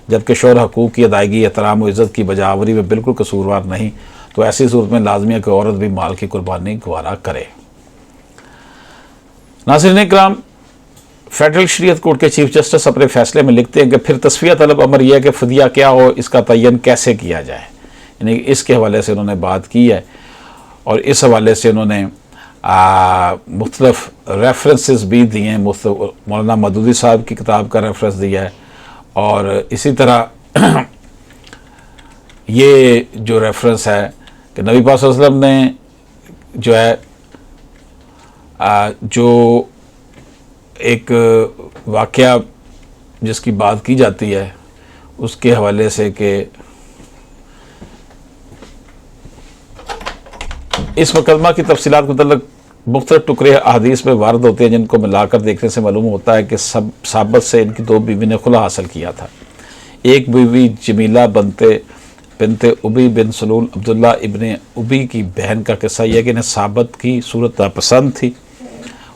جبکہ شوہر حقوق کی ادائیگی، احترام و عزت کی بجاوری میں بالکل قصوروار نہیں، تو ایسی صورت میں لازمی ہے کہ عورت بھی مال کی قربانی گوارا کرے۔ ناظرین اکرام، فیڈرل شریعت کورٹ کے چیف جسٹس اپنے فیصلے میں لکھتے ہیں کہ پھر تصفیہ طلب امر یہ ہے کہ فدیہ کیا ہو، اس کا تعین کیسے کیا جائے، یعنی اس کے حوالے سے انہوں نے بات کی ہے، اور اس حوالے سے انہوں نے مختلف ریفرنسز بھی دیے ہیں۔ مولانا مودودی صاحب کی کتاب کا ریفرنس دیا ہے، اور اسی طرح یہ جو ریفرنس ہے کہ نبی پاک صلی اللہ علیہ وسلم نے جو ہے جو ایک واقعہ جس کی بات کی جاتی ہے اس کے حوالے سے کہ اس مقدمہ کی تفصیلات کے متعلق مختلف ٹکڑے احادیث میں وارد ہوتے ہیں، جن کو ملا کر دیکھنے سے معلوم ہوتا ہے کہ ثابت سے ان کی 2 بیوی نے خلا حاصل کیا تھا۔ ایک بیوی جمیلہ بنت ابی بن سلول عبداللہ ابن ابی کی بہن کا قصہ یہ ہے کہ انہیں ثابت کی صورت ناپسند تھی۔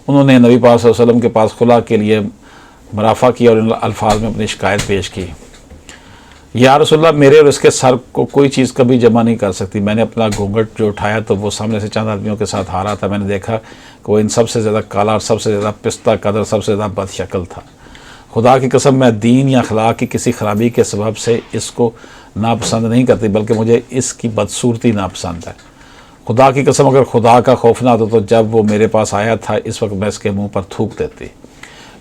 انہوں نے نبی پاک صلی اللہ علیہ وسلم کے پاس خلا کے لیے مرافعہ کیا اور ان الفاظ میں اپنی شکایت پیش کی، یا رسول اللہ، میرے اور اس کے سر کو کوئی چیز کبھی جمع نہیں کر سکتی۔ میں نے اپنا گھونگھٹ جو اٹھایا تو وہ سامنے سے چند آدمیوں کے ساتھ آ رہا تھا۔ میں نے دیکھا کہ وہ ان سب سے زیادہ کالا اور سب سے زیادہ پستہ قدر، سب سے زیادہ بد شکل تھا۔ خدا کی قسم، میں دین یا اخلاق کی کسی خرابی کے سبب سے اس کو ناپسند نہیں کرتی، بلکہ مجھے اس کی بدصورتی ناپسند ہے۔ خدا کی قسم، اگر خدا کا خوف نہ ہوتا تو جب وہ میرے پاس آیا تھا اس وقت میں اس کے منہ پر تھوک دیتی۔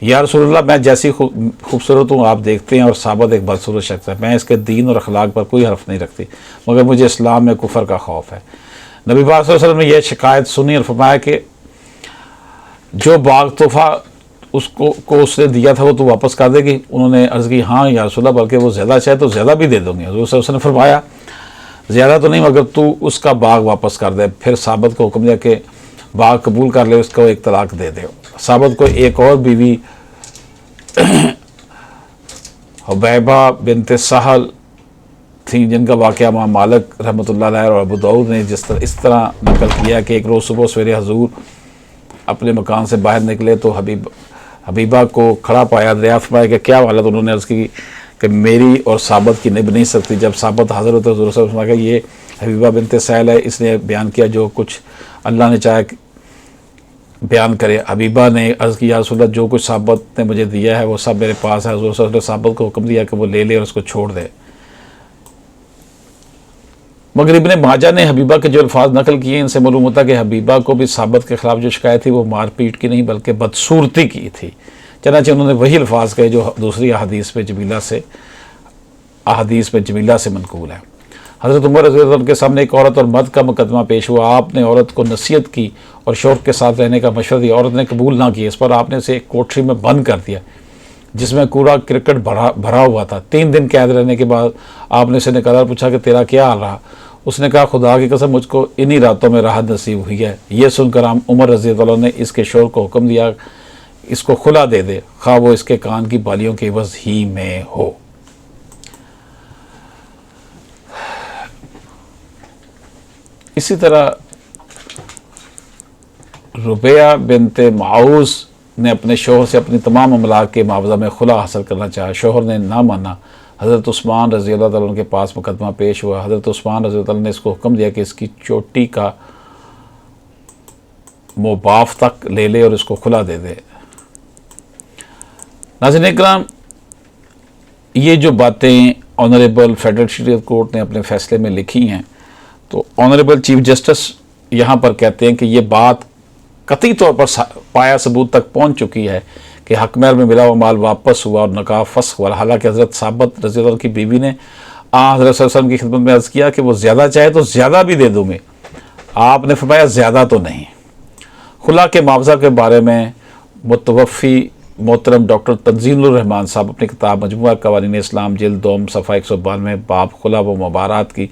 یا رسول اللہ، میں جیسی خوبصورت ہوں آپ دیکھتے ہیں، اور ثابت ایک بدصورت شخص ہے۔ میں اس کے دین اور اخلاق پر کوئی حرف نہیں رکھتی، مگر مجھے اسلام میں کفر کا خوف ہے۔ نبی پاک صلی اللہ علیہ وسلم نے یہ شکایت سنی اور فرمایا کہ جو باغ تحفہ اس نے دیا تھا وہ تو واپس کر دے گی؟ انہوں نے عرض کی ہاں یا رسول اللہ، بلکہ وہ زیادہ چاہے تو زیادہ بھی دے دوں گی۔ حضور صلی اللہ علیہ وسلم نے فرمایا زیادہ تو نہیں، مگر تو اس کا باغ واپس کر دے۔ پھر ثابت کو حکم دیا کہ باغ قبول کر لے، اس کو ایک طلاق دے دے۔ ثابت کو ایک اور بیوی حبیبہ بنت سہل تھیں، جن کا واقعہ امام مالک رحمۃ اللہ علیہ اور ابو داؤد نے اس طرح نقل کیا کہ ایک روز صبح سویرے حضور اپنے مکان سے باہر نکلے تو حبیبہ کو کھڑا پایا، دریافت پایا کہ کیا حالت؟ انہوں نے عرض کی کہ میری اور ثابت کی نبھ نہیں سکتی۔ جب ثابت حاضر ہوتے حضور صلی اللہ علیہ وسلم کہ یہ حبیبہ بنت سہل ہے، اس نے بیان کیا جو کچھ اللہ نے چاہے بیان کرے۔ حبیبہ نے عرض کی یا رسول اللہ، جو کچھ ثابت نے مجھے دیا ہے وہ سب میرے پاس ہے۔ حضور صلی اللہ علیہ وسلم نے ثابت کو حکم دیا کہ وہ لے لے اور اس کو چھوڑ دے۔ مگر ابن ماجہ نے حبیبہ کے جو الفاظ نقل کیے ان سے معلوم ہوتا کہ حبیبہ کو بھی ثابت کے خلاف جو شکایت تھی وہ مار پیٹ کی نہیں بلکہ بدصورتی کی تھی۔ چنانچہ انہوں نے وہی الفاظ کہے جو دوسری احادیث میں جمیلہ سے منقول ہے۔ حضرت عمر رضی اللہ عنہ کے سامنے ایک عورت اور مرد کا مقدمہ پیش ہوا۔ آپ نے عورت کو نصیحت کی اور شوہر کے ساتھ رہنے کا مشورہ دیا۔ عورت نے قبول نہ کیا، اس پر آپ نے اسے ایک کوٹری میں بند کر دیا جس میں کوڑا کرکٹ بھرا ہوا تھا۔ 3 دن قید رہنے کے بعد آپ نے اسے نکالا اور پوچھا کہ تیرا کیا حال رہا؟ اس نے کہا خدا کی قسم مجھ کو انہی راتوں میں راحت نصیب ہوئی ہے۔ یہ سن کر عمر رضی اللہ عنہ نے اس کے شوہر کو حکم دیا اس کو خلا دے دے، خواہ وہ اس کے کان کی بالیوں کے عوض ہی میں ہو۔ اسی طرح ربیہ بنت معوذ نے اپنے شوہر سے اپنی تمام املاک کے معاوضہ میں خلا حاصل کرنا چاہا، شوہر نے نہ مانا۔ حضرت عثمان رضی اللہ تعالیٰ عنہ کے پاس مقدمہ پیش ہوا۔ حضرت عثمان رضی اللہ عنہ نے اس کو حکم دیا کہ اس کی چوٹی کا موباف تک لے لے اور اس کو خلا دے دے۔ ناظرین اکرام، یہ جو باتیں آنریبل فیڈرل شریعت کورٹ نے اپنے فیصلے میں لکھی ہیں تو آنریبل چیف جسٹس یہاں پر کہتے ہیں کہ یہ بات قطعی طور پر پایا ثبوت تک پہنچ چکی ہے کہ حق مہر میں ملا ہوا مال واپس ہوا اور نکاح فسخ ہوا۔ حالانکہ حضرت ثابت رضی اللہ عنہ کی بیوی نے حضرت صلی اللہ علیہ وسلم کی خدمت میں عرض کیا کہ وہ زیادہ چاہے تو زیادہ بھی دے دوں گے۔ آپ نے فرمایا زیادہ تو نہیں۔ خلا کے معاوضہ کے بارے میں متوفی محترم ڈاکٹر تنزیل الرحمان صاحب اپنی کتاب مجموعہ قوانین اسلام جلد 2 صفحہ 192 باب خلا و مبارات کی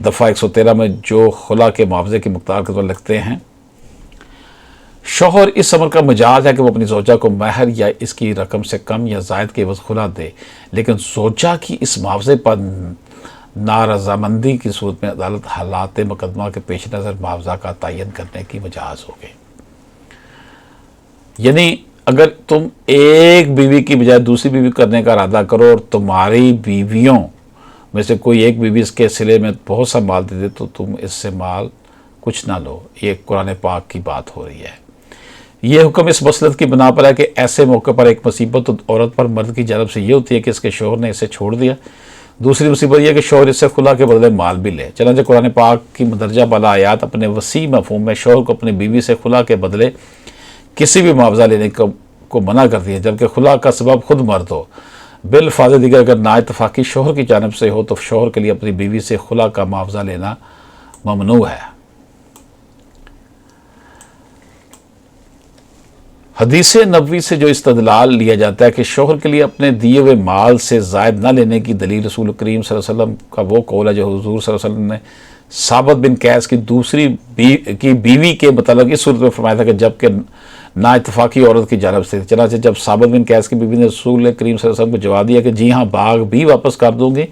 دفعہ 113 میں جو خلا کے معاوضے کی مقدار کے طور لکھتے ہیں شوہر اس عمل کا مجاز ہے کہ وہ اپنی زوجہ کو مہر یا اس کی رقم سے کم یا زائد کے عوض خلا دے، لیکن زوجہ کی اس معاوضے پر نارضامندی کی صورت میں عدالت حالات مقدمہ کے پیش نظر معاوضہ کا تعین کرنے کی مجاز ہوگی۔ یعنی اگر تم ایک بیوی کی بجائے دوسری بیوی کرنے کا ارادہ کرو اور تمہاری بیویوں میں سے کوئی ایک بیوی اس کے صلے میں بہت سا مال دے دے تو تم اس سے مال کچھ نہ لو۔ یہ قرآن پاک کی بات ہو رہی ہے۔ یہ حکم اس مصلحت کی بنا پر ہے کہ ایسے موقع پر ایک مصیبت عورت پر مرد کی جانب سے یہ ہوتی ہے کہ اس کے شوہر نے اسے چھوڑ دیا، دوسری مصیبت یہ کہ شوہر اس سے خلا کے بدلے مال بھی لے۔ چنانچہ قرآن پاک کی مندرجہ بالا آیات اپنے وسیع مفہوم میں شوہر کو اپنی بیوی سے خلا کے بدلے کسی بھی معاوضہ لینے کو منع کرتی ہے، جبکہ خلا کا سبب خود مرد ہو۔ بالفاظ دیگر اگر نا اتفاقی شوہر کی جانب سے ہو تو شوہر کے لیے اپنی بیوی سے خلا کا معاوضہ لینا ممنوع ہے۔ حدیث نبوی سے جو استدلال لیا جاتا ہے کہ شوہر کے لیے اپنے دیے ہوئے مال سے زائد نہ لینے کی دلیل رسول کریم صلی اللہ علیہ وسلم کا وہ قول ہے جو حضور صلی اللہ علیہ وسلم نے ثابت بن قیس کی دوسری بیوی کے متعلق اس صورت میں فرمایا تھا کہ جب کہ نا اتفاقی عورت کی جانب سے۔ چنانچہ جب ثابت بن قیس کی بیوی نے رسول کریم صلی اللہ علیہ وسلم کو جواب دیا کہ جی ہاں باغ بھی واپس کر دوں گی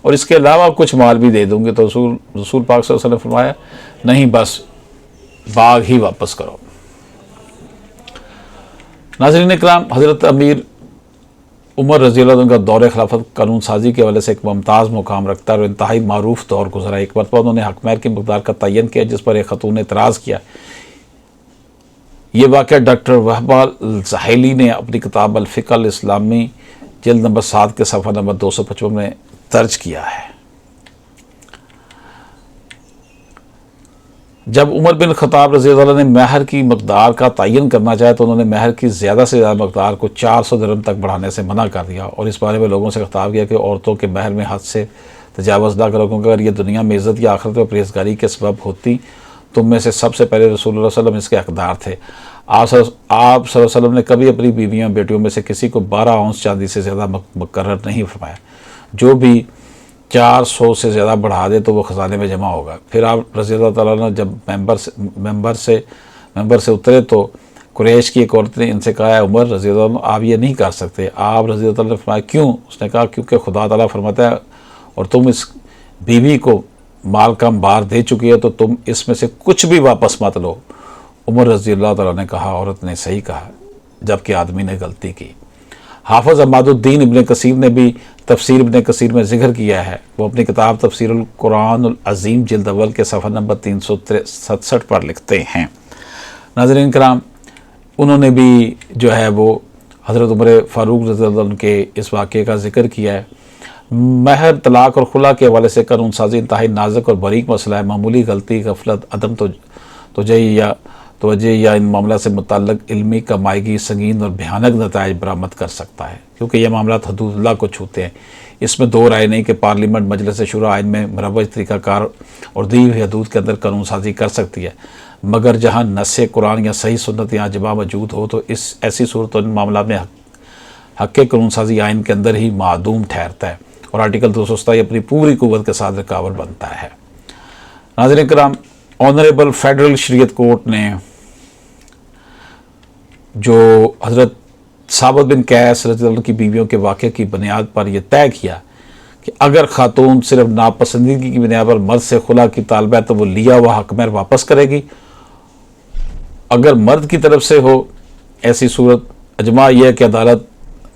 اور اس کے علاوہ کچھ مال بھی دے دوں گی، تو رسول پاک صلی اللہ علیہ وسلم نے فرمایا نہیں، بس باغ ہی واپس کرو۔ ناظرین اکرام، حضرت امیر عمر رضی اللہ عنہ کا دور خلافت قانون سازی کے حوالے سے ایک ممتاز مقام رکھتا ہے اور انتہائی معروف دور گزرا۔ ایک مرتبہ انہوں نے حق مہر کی مقدار کا تعین کیا جس پر ایک خاتون نے اعتراض کیا۔ یہ واقعہ ڈاکٹر وہبہ الزحیلی نے اپنی کتاب الفقہ الاسلامی جلد نمبر 7 کے صفحہ نمبر 255 میں درج کیا ہے۔ جب عمر بن خطاب رضی اللہ عنہ نے مہر کی مقدار کا تعین کرنا چاہے تو انہوں نے مہر کی زیادہ سے زیادہ مقدار کو 400 درہم تک بڑھانے سے منع کر دیا اور اس بارے میں لوگوں سے خطاب کیا کہ عورتوں کے مہر میں حد سے تجاوز نہ کرو، کیونکہ اگر یہ دنیا میں عزت یا آخرت میں پرہیزگاری کے سبب ہوتی تم میں سے سب سے پہلے رسول اللہ صلی اللہ علیہ وسلم اس کے حقدار تھے۔ آپ صلی اللہ علیہ وسلم نے کبھی اپنی بیویوں بیٹیوں میں سے کسی کو 12 اونس چاندی سے زیادہ مقرر نہیں فرمایا۔ جو بھی 400 سے زیادہ بڑھا دے تو وہ خزانے میں جمع ہوگا۔ پھر آپ رضی اللہ تعالیٰ عنہ جب ممبر سے اترے تو قریش کی ایک عورت نے ان سے کہا ہے عمر رضی اللہ عنہ آپ یہ نہیں کر سکتے۔ آپ رضی اللہ تعالیٰ نے فرمایا کیوں؟ اس نے کہا کیونکہ خدا تعالیٰ فرماتا ہے اور تم اس بیوی کو مال کا انبار دے چکی ہے تو تم اس میں سے کچھ بھی واپس مت لو۔ عمر رضی اللہ تعالیٰ نے کہا عورت نے صحیح کہا، جبکہ آدمی نے غلطی کی۔ حافظ عماد الدین ابن کثیر نے بھی تفسیر ابن کثیر میں ذکر کیا ہے۔ وہ اپنی کتاب تفسیر القرآن العظیم جلد اول کے صفحہ نمبر 367 پر لکھتے ہیں۔ ناظرین کرام، انہوں نے بھی جو ہے وہ حضرت عمر فاروق رضی اللہ عنہ کے اس واقعے کا ذکر کیا ہے۔ مہر، طلاق اور خلا کے حوالے سے قانون سازی انتہائی نازک اور باریک مسئلہ ہے۔ معمولی غلطی، غفلت، عدم توجہ یا ان معاملات سے متعلق علمی کمائیگی سنگین اور بھیانک نتائج برآمد کر سکتا ہے، کیونکہ یہ معاملات حدود اللہ کو چھوتے ہیں۔ اس میں دو رائے نہیں کہ پارلیمنٹ مجلس شورا آئین میں مروج طریقہ کار اور دی ہوئی حدود کے اندر قانون سازی کر سکتی ہے، مگر جہاں نص قرآن یا صحیح سنت یا اجماع موجود ہو تو ایسی صورت ان معاملات میں حق قانون سازی آئین کے اندر ہی معدوم ٹھہرتا ہے اور آرٹیکل 227 اپنی پوری قوت کے ساتھ رکاوٹ بنتا ہے۔ ناظرین کرام، آنریبل فیڈرل شریعت کورٹ نے جو حضرت ثابت بن قیس رضی اللہ عنہ کی بیویوں کے واقعے کی بنیاد پر یہ طے کیا کہ اگر خاتون صرف ناپسندیدگی کی بنیاد پر مرد سے خلا کی طالبہ ہے تو وہ لیا ہوا حق مہر واپس کرے گی۔ اگر مرد کی طرف سے ہو ایسی صورت اجماع یہ ہے کہ عدالت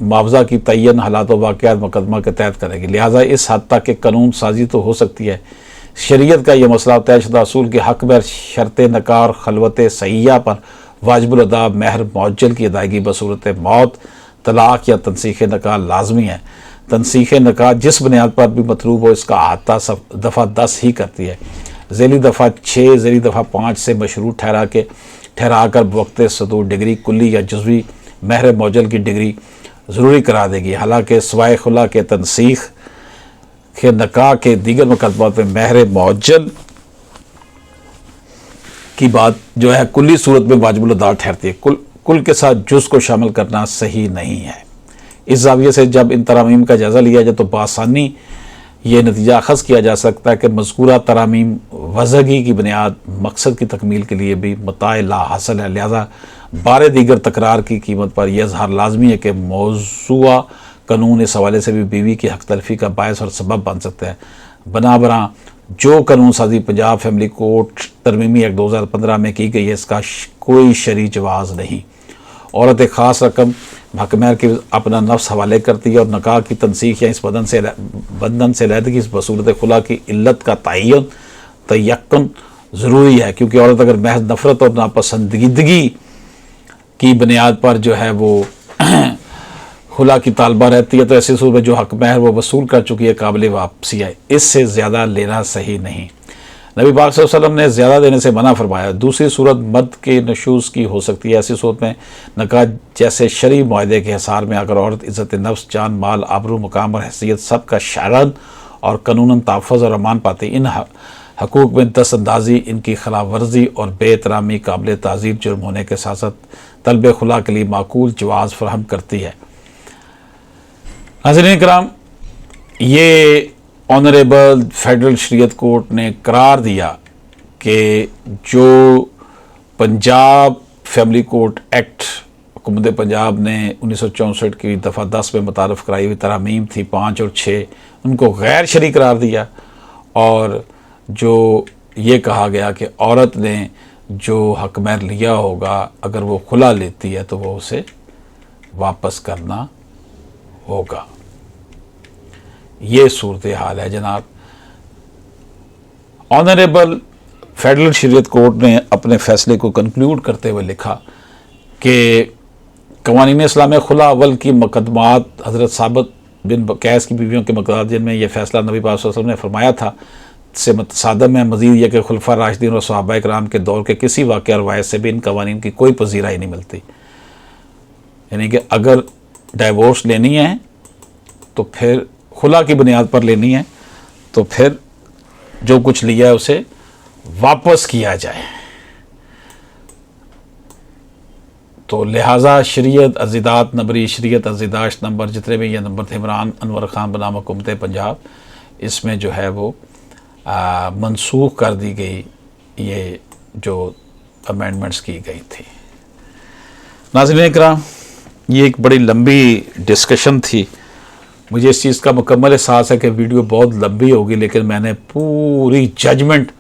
معاوضہ کی تعین حالات و واقعات مقدمہ کے تحت کرے گی، لہٰذا اس حد تک کہ قانون سازی تو ہو سکتی ہے۔ شریعت کا یہ مسئلہ طے شدہ اصول کہ حق مہر شرط نکاح اور خلوت صحیحہ پر واجب الادا مہر معجل کی ادائیگی بصورت موت، طلاق یا تنسیخ نکاح لازمی ہے۔ تنسیخ نکاح جس بنیاد پر بھی مطلوب ہو اس کا احاطہ دفعہ 10 ہی کرتی ہے۔ ذیلی دفعہ 6 ذیلی دفعہ 5 سے مشروط ٹھہرا کر بوقت صدور ڈگری کلی یا جزوی مہر معجل کی ڈگری ضروری کرا دے گی، حالانکہ سوائے خلا کے تنسیخ کے نکاح کے دیگر مقدمات میں مہر معجل کی بات جو ہے کلی صورت میں واجب الادا ٹھہرتی ہے۔ کل کے ساتھ جز کو شامل کرنا صحیح نہیں ہے۔ اس زاویے سے جب ان ترامیم کا جائزہ لیا جائے تو بآسانی یہ نتیجہ اخذ کیا جا سکتا ہے کہ مذکورہ ترامیم وضعی کی بنیاد مقصد کی تکمیل کے لیے بھی متاع لا حاصل ہے، لہذا بار دیگر تکرار کی قیمت پر یہ اظہار لازمی ہے کہ موضوع قانون اس حوالے سے بھی بیوی کی حق تلفی کا باعث اور سبب بن سکتا ہے۔ بنابراں جو قانون سازی پنجاب فیملی کورٹ ترمیمی ایکٹ 2015 میں کی گئی ہے، اس کا کوئی شرعی جواز نہیں۔ عورت ایک خاص رقم حق مہر کی اپنا نفس حوالے کرتی ہے، اور نکاح کی تنسیخ یا اس بندھن سے علیحدگی بصورت خلا کی علت کا تیقن ضروری ہے، کیونکہ عورت اگر محض نفرت اور ناپسندیدگی کی بنیاد پر جو ہے وہ خلا کی طالبہ رہتی ہے تو ایسی صورت میں جو حق مہر وہ وصول کر چکی ہے قابل واپسی ہے، اس سے زیادہ لینا صحیح نہیں۔ نبی پاک صلی اللہ علیہ وسلم نے زیادہ دینے سے منع فرمایا۔ دوسری صورت مرد کے نشوز کی ہو سکتی ہے، ایسی صورت میں نکاح جیسے شرعی معاہدے کے حصار میں اگر عورت عزت نفس، جان، مال، آبرو، مقام اور حیثیت سب کا شرعاً اور قانوناً تحفظ اور امان پاتی، ان حقوق میں دست اندازی، ان کی خلاف ورزی اور بے احترامی قابل تعزیر جرم ہونے کے ساتھ ساتھ طلب خلا کے لیے معقول جواز فراہم کرتی ہے۔ ناظرین کرام، یہ آنریبل فیڈرل شریعت کورٹ نے قرار دیا کہ جو پنجاب فیملی کورٹ ایکٹ حکومت پنجاب نے 1964 کی دفعہ 10 میں متعارف کرائی ہوئی ترامیم تھی 5 اور 6، ان کو غیر شرعی قرار دیا، اور جو یہ کہا گیا کہ عورت نے جو حق مہر لیا ہوگا اگر وہ خلا لیتی ہے تو وہ اسے واپس کرنا ہوگا۔ یہ صورتحال ہے جناب۔ آنریبل فیڈرل شریعت کورٹ نے اپنے فیصلے کو کنکلیوڈ کرتے ہوئے لکھا کہ قوانین اسلام خلا اول کی مقدمات حضرت ثابت بن قیس کی بیویوں کے مقدمات جن میں یہ فیصلہ نبی پاک صلی اللہ علیہ وسلم نے فرمایا تھا سے متصادم ہے۔ مزید یہ کہ خلفاء راشدین اور صحابہ کرام کے دور کے کسی واقعہ روایت سے بھی ان قوانین کی کوئی پذیرائی نہیں ملتی، یعنی کہ اگر ڈائیورس لینی ہے تو پھر خلا کی بنیاد پر لینی ہے تو پھر جو کچھ لیا ہے اسے واپس کیا جائے۔ تو لہٰذا شریعت ازیدات نمبری، شریعت ازیداشت نمبر، جتنے بھی یہ نمبر تھے، عمران انور خان بنام حکومت پنجاب، اس میں جو ہے وہ منسوخ کر دی گئی یہ جو امینڈمنٹس کی گئی تھی۔ ناظرین اکرام، یہ ایک بڑی لمبی ڈسکشن تھی، مجھے اس چیز کا مکمل احساس ہے کہ ویڈیو بہت لمبی ہوگی، لیکن میں نے پوری ججمنٹ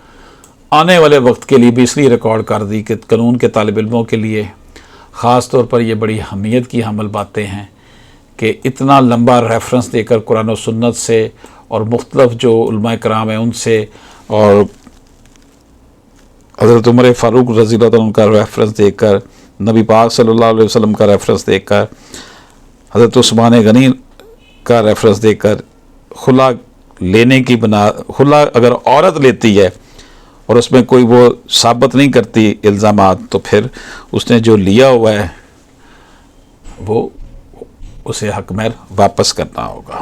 آنے والے وقت کے لیے بھی اس لیے ریکارڈ کر دی کہ قانون کے طالب علموں کے لیے خاص طور پر یہ بڑی اہمیت کی حامل باتیں ہیں کہ اتنا لمبا ریفرنس دے کر قرآن و سنت سے اور مختلف جو علماء کرام ہیں ان سے، اور حضرت عمر فاروق رضی اللہ عنہ کا ریفرنس دے کر، نبی پاک صلی اللہ علیہ وسلم کا ریفرنس دے کر، حضرت عثمان غنی کا ریفرنس دے کر، خلا لینے کی خلا اگر عورت لیتی ہے اور اس میں کوئی وہ ثابت نہیں کرتی الزامات تو پھر اس نے جو لیا ہوا ہے وہ اسے حق مہر واپس کرنا ہوگا۔